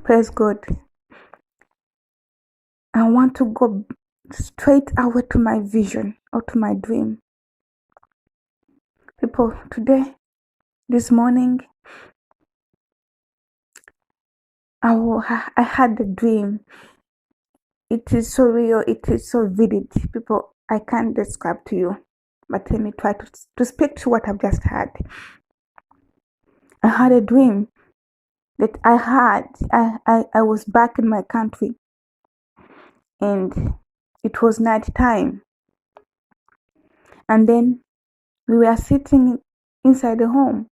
Praise God. I want to go straight away to my vision or to my dream. People, this morning, I had a dream. It is so real, it is so vivid. People, I can't describe to you, but let me try to speak to what I've just had. I had a dream that I was back in my country, and it was night time. And then we were sitting inside the home.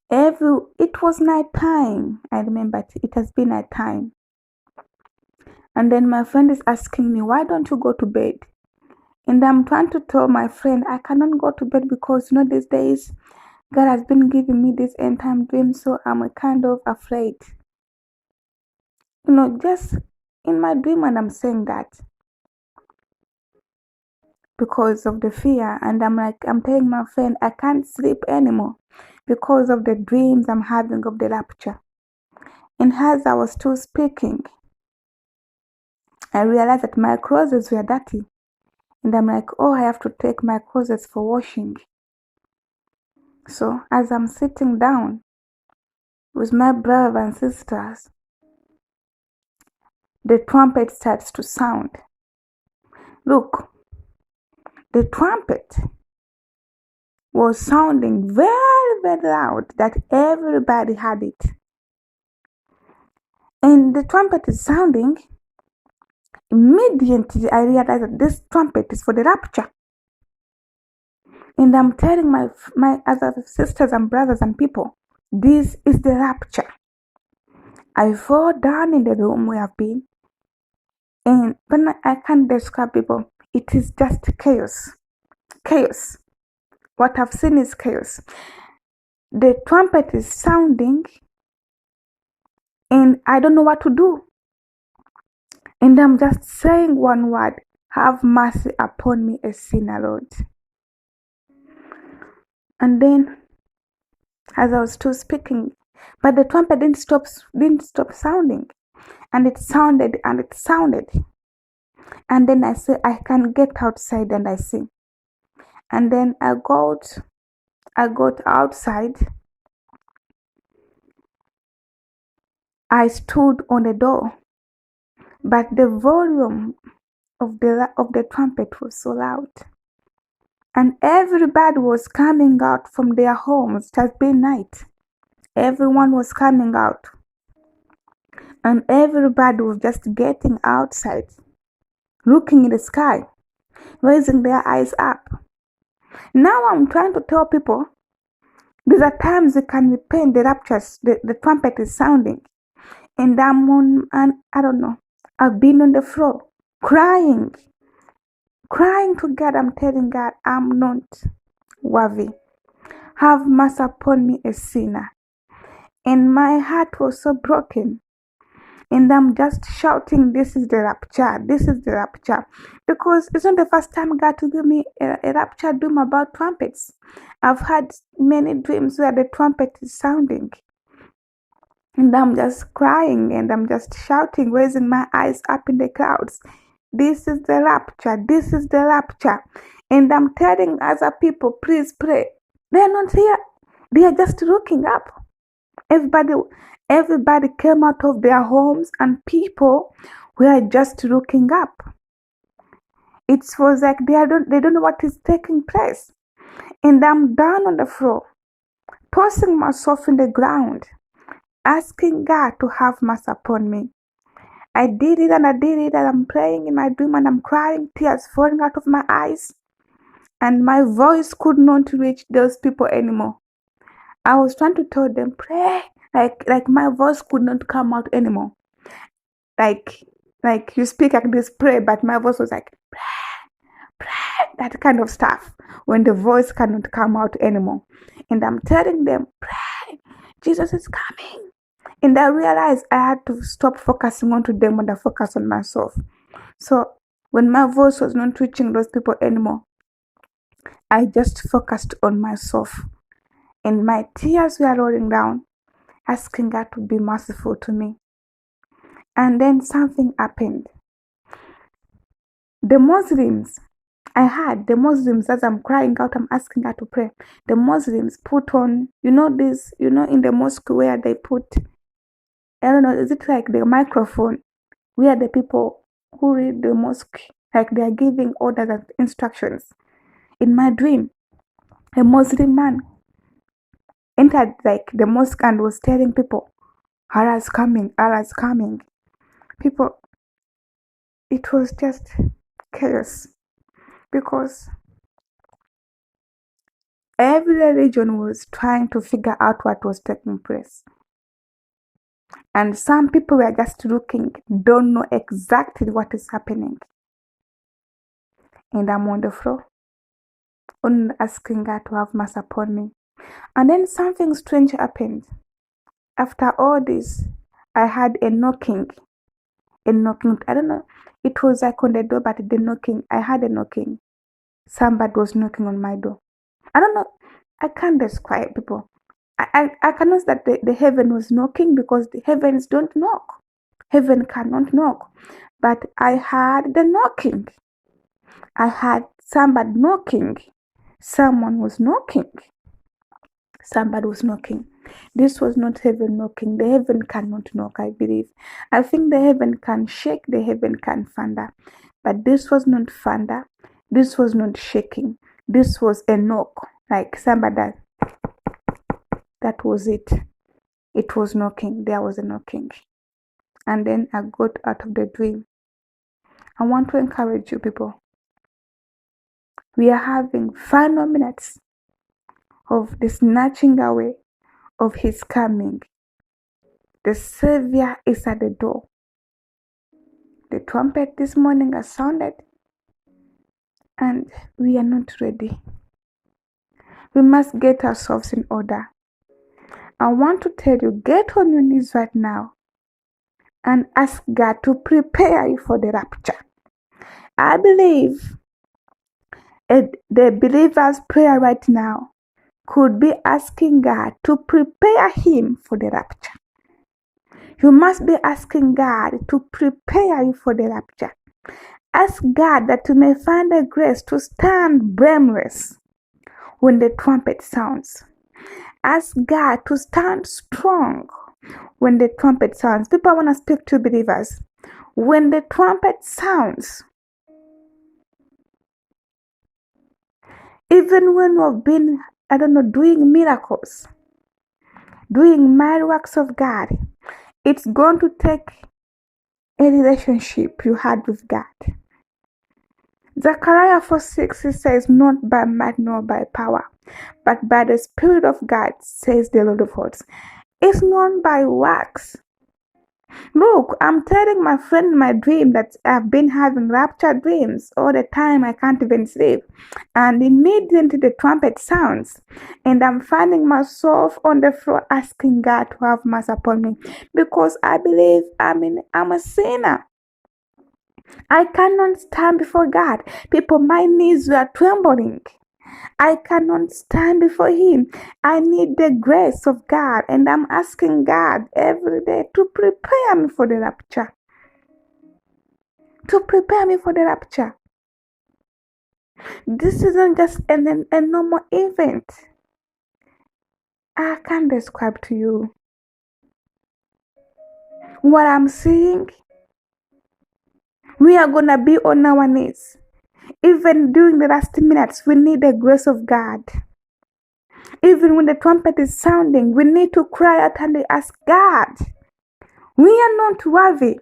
It was night time. I remember it has been night time. And then my friend is asking me, why don't you go to bed? And I'm trying to tell my friend, I cannot go to bed because, these days, God has been giving me this end time dream, so I'm kind of afraid. Just in my dream, and I'm saying that because of the fear. And I'm telling my friend, I can't sleep anymore because of the dreams I'm having of the rapture. And as I was still speaking, I realized that my clothes were dirty. And I'm like, oh, I have to take my clothes for washing. So as I'm sitting down with my brothers and sisters, the trumpet starts to sound. Look, the trumpet was sounding very, very loud that everybody had it. And the trumpet is sounding. Immediately I realized that this trumpet is for the rapture. And I'm telling my other sisters and brothers and people, this is the rapture. I fall down in the room we have been, and when I can't describe people, it is just chaos. Chaos. What I've seen is chaos. The trumpet is sounding, and I don't know what to do. And I'm just saying one word, have mercy upon me, a sinner, Lord. And then, as I was still speaking, but the trumpet didn't stop sounding. And it sounded and it sounded. And then I said, I can get outside, and I sing. And then I got outside. I stood on the door, but the volume of the trumpet was so loud. And everybody was coming out from their homes. It has been night. Everyone was coming out. And everybody was just getting outside, looking in the sky, raising their eyes up. Now I'm trying to tell people, these are times you can repent the raptures, the trumpet is sounding. And I don't know, I've been on the floor, crying to God. I'm telling God, I'm not worthy. Have mercy upon me, a sinner. And my heart was so broken. And I'm just shouting, this is the rapture, this is the rapture. Because it's not the first time God to give me a rapture dream about trumpets. I've had many dreams where the trumpet is sounding. And I'm just crying and I'm just shouting, raising my eyes up in the clouds. This is the rapture, this is the rapture. And I'm telling other people, please pray. They're not here. They are just looking up. Everybody came out of their homes and people were just looking up. It was like they don't know what is taking place. And I'm down on the floor, tossing myself in the ground, asking God to have mercy upon me. I did it and I'm praying in my dream and I'm crying, tears falling out of my eyes. And my voice could not reach those people anymore. I was trying to tell them, pray. Like my voice could not come out anymore. Like you speak like this, pray, but my voice was like, pray, that kind of stuff, when the voice cannot come out anymore. And I'm telling them, pray, Jesus is coming. And I realized I had to stop focusing on to them and I focus on myself. So when my voice was not reaching those people anymore, I just focused on myself. And my tears were rolling down. asking God to be merciful to me. And then something happened. The Muslims, as I'm crying out, I'm asking God to pray. The Muslims put on, in the mosque where they put, I don't know, is it like the microphone where the people who read the mosque, like they are giving orders and instructions. In my dream, a Muslim man entered like the mosque and was telling people, Allah is coming, Allah is coming. People, it was just chaos because every religion was trying to figure out what was taking place. And some people were just looking, don't know exactly what is happening. And I'm on the floor, only asking God to have mercy upon me. And then something strange happened. After all this, I had a knocking. I don't know. It was like on the door, but the knocking, I had a knocking. Somebody was knocking on my door. I don't know. I can't describe people. I cannot say that the heaven was knocking because the heavens don't knock. Heaven cannot knock. But I had the knocking. I had somebody knocking. Someone was knocking. Somebody was knocking. This was not heaven knocking. The heaven cannot knock, I believe. I think the heaven can shake, the heaven can thunder. But this was not thunder. This was not shaking. This was a knock. Like somebody, that was it. It was knocking. There was a knocking. And then I got out of the dream. I want to encourage you people. We are having final minutes of the snatching away of his coming. The Savior is at the door. The trumpet this morning has sounded, and we are not ready. We must get ourselves in order. I want to tell you, get on your knees right now and ask God to prepare you for the rapture. I believe the believer's prayer right now could be asking God to prepare him for the rapture. You must be asking God to prepare you for the rapture. Ask God that you may find the grace to stand blameless when the trumpet sounds. Ask God to stand strong when the trumpet sounds. People, I want to speak to believers. When the trumpet sounds, even when we've been, doing miracles, doing mighty works of God, it's going to take a relationship you had with God. Zechariah 4:6 says, not by might nor by power, but by the Spirit of God, says the Lord of hosts. It's not by works. Look, I'm telling my friend in my dream that I've been having rapture dreams all the time. I can't even sleep. And immediately the trumpet sounds, and I'm finding myself on the floor asking God to have mercy upon me, because I believe I'm a sinner. I cannot stand before God. People, my knees were trembling. I cannot stand before Him. I need the grace of God, and I'm asking God every day to prepare me for the rapture. To prepare me for the rapture. This isn't just a normal event. I can't describe to you what I'm seeing. We are going to be on our knees. Even during the last minutes, we need the grace of God. Even when the trumpet is sounding, we need to cry out and ask God. We are not worthy,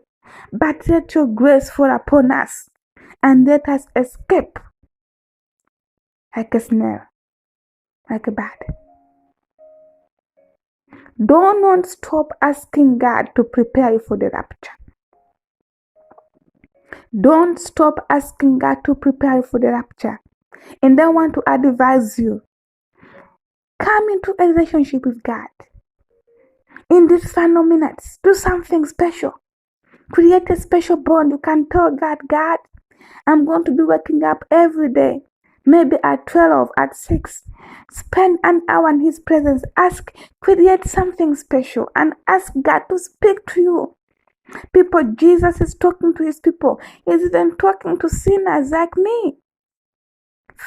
but let your grace fall upon us and let us escape like a snail, like a bird. Do not stop asking God to prepare you for the rapture. Don't stop asking God to prepare you for the rapture. And I want to advise you, come into a relationship with God. In these final minutes, do something special. Create a special bond. You can tell God, God, I'm going to be waking up every day maybe at 12, at 6. Spend an hour in His presence. Create something special and ask God to speak to you. People, Jesus is talking to His people. He's even talking to sinners like me.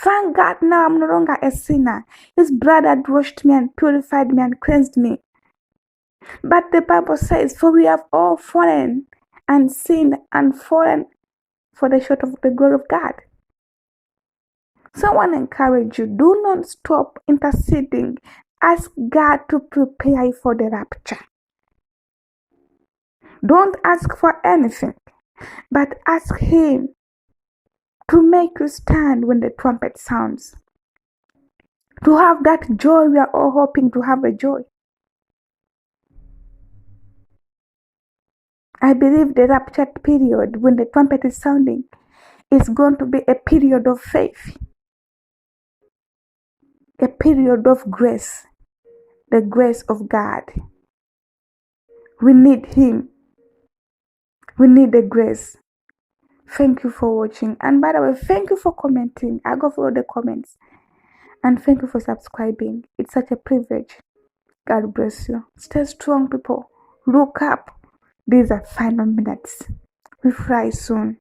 Thank God now I'm no longer a sinner. His blood had washed me and purified me and cleansed me. But the Bible says, for we have all fallen and sinned and fallen for the short of the glory of God. So I want to encourage you, do not stop interceding. Ask God to prepare you for the rapture. Don't ask for anything, but ask Him to make you stand when the trumpet sounds. To have that joy we are all hoping to have a joy. I believe the rapture period, when the trumpet is sounding, is going to be a period of faith. A period of grace. The grace of God. We need Him. We need the grace. Thank you for watching. And by the way, thank you for commenting. I go through all the comments. And thank you for subscribing. It's such a privilege. God bless you. Stay strong, people. Look up. These are final minutes. We fly soon.